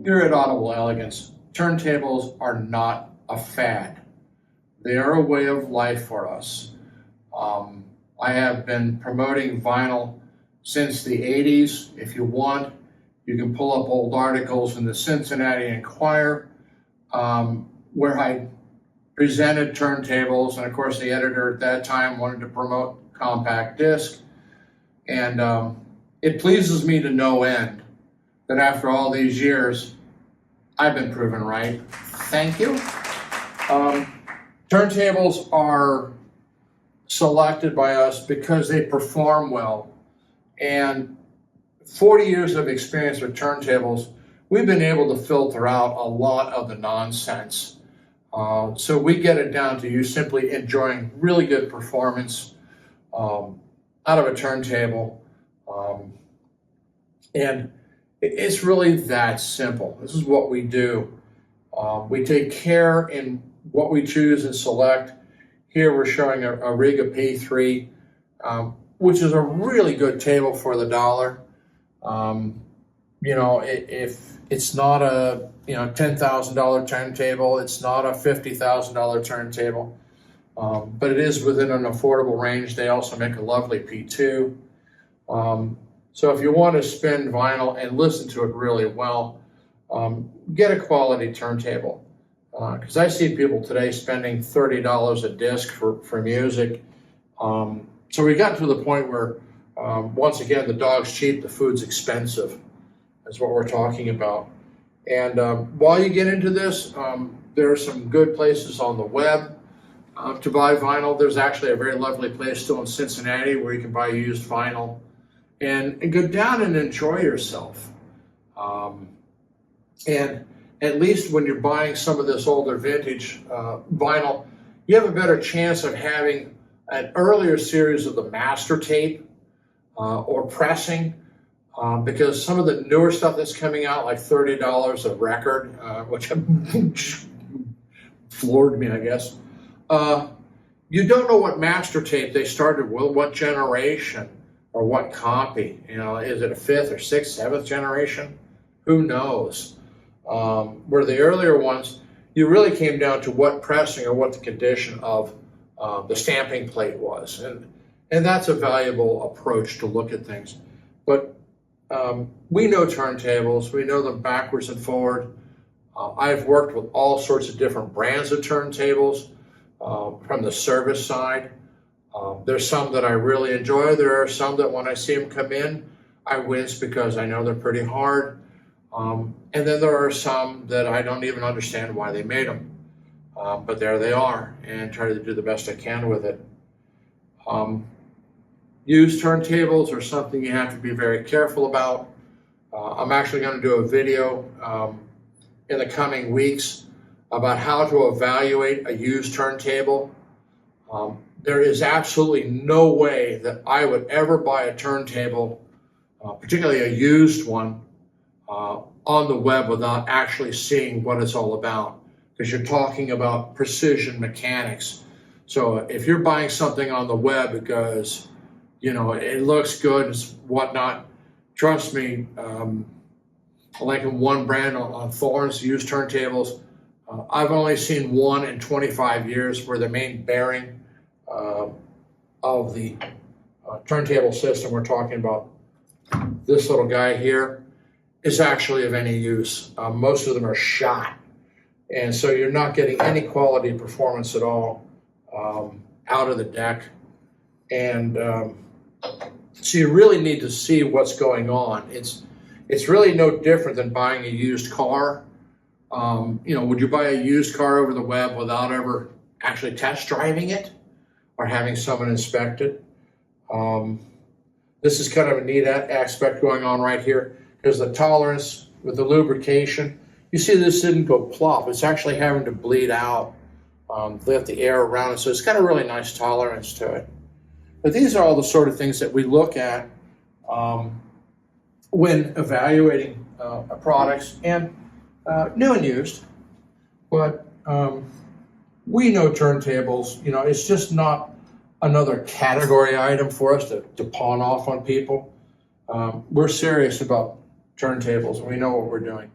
Here at Audible Elegance, turntables are not a fad. They are a way of life for us. I have been promoting vinyl since the 80s. If you want, you can pull up old articles in the Cincinnati Enquirer where I presented turntables, and of course the editor at that time wanted to promote compact disc. And it pleases me to no end that after all these years, I've been proven right. Thank you. Turntables are selected by us because they perform well. And 40 years of experience with turntables, we've been able to filter out a lot of the nonsense. So we get it down to you simply enjoying really good performance out of a turntable. And it's really that simple. This is what we do. We take care in what we choose and select. Here we're showing a Riga P3, which is a really good table for the dollar. You know, if it's not a $10,000 turntable, it's not a $50,000 turntable, but it is within an affordable range. They also make a lovely P2. So if you want to spin vinyl and listen to it really well, get a quality turntable. Because I see people today spending $30 a disc for music. So we got to the point where, once again, the dog's cheap, the food's expensive. That's what we're talking about. And while you get into this, there are some good places on the web to buy vinyl. There's actually a very lovely place still in Cincinnati where you can buy used vinyl and go down and enjoy yourself. And at least when you're buying some of this older vintage vinyl, you have a better chance of having an earlier series of the master tape or pressing, because some of the newer stuff that's coming out, like $30 a record, which floored me, I guess. You don't know what master tape they started with, what generation or what copy. You know, is it a 5th or 6th, 7th generation? Who knows? Where the earlier ones, you really came down to what pressing or what the condition of the stamping plate was. And that's a valuable approach to look at things. But we know turntables, we know them backwards and forward. I've worked with all sorts of different brands of turntables from the service side. There's some that I really enjoy. There are some that when I see them come in, I wince because I know they're pretty hard. And then there are some that I don't even understand why they made them. But there they are, and try to do the best I can with it. Used turntables are something you have to be very careful about. I'm actually going to do a video in the coming weeks about how to evaluate a used turntable. There is absolutely no way that I would ever buy a turntable, particularly a used one, on the web without actually seeing what it's all about, because you're talking about precision mechanics. So if you're buying something on the web because, you know, it looks good and whatnot, trust me, like in one brand on Thorns, used turntables, I've only seen one in 25 years where the main bearing of the turntable system, we're talking about this little guy here, is actually of any use. Most of them are shot. And so you're not getting any quality performance at all out of the deck. And so you really need to see what's going on. It's really no different than buying a used car. You know, would you buy a used car over the web without ever actually test driving it or having someone inspect it? This is kind of a neat aspect going on right here. There's the tolerance with the lubrication. You see this didn't go plop. It's actually having to bleed out, let the air around it. So it's got a really nice tolerance to it. But these are all the sort of things that we look at when evaluating products, and new and used. But we know turntables, you know, it's just not another category item for us to pawn off on people. We're serious about turntables, and we know what we're doing.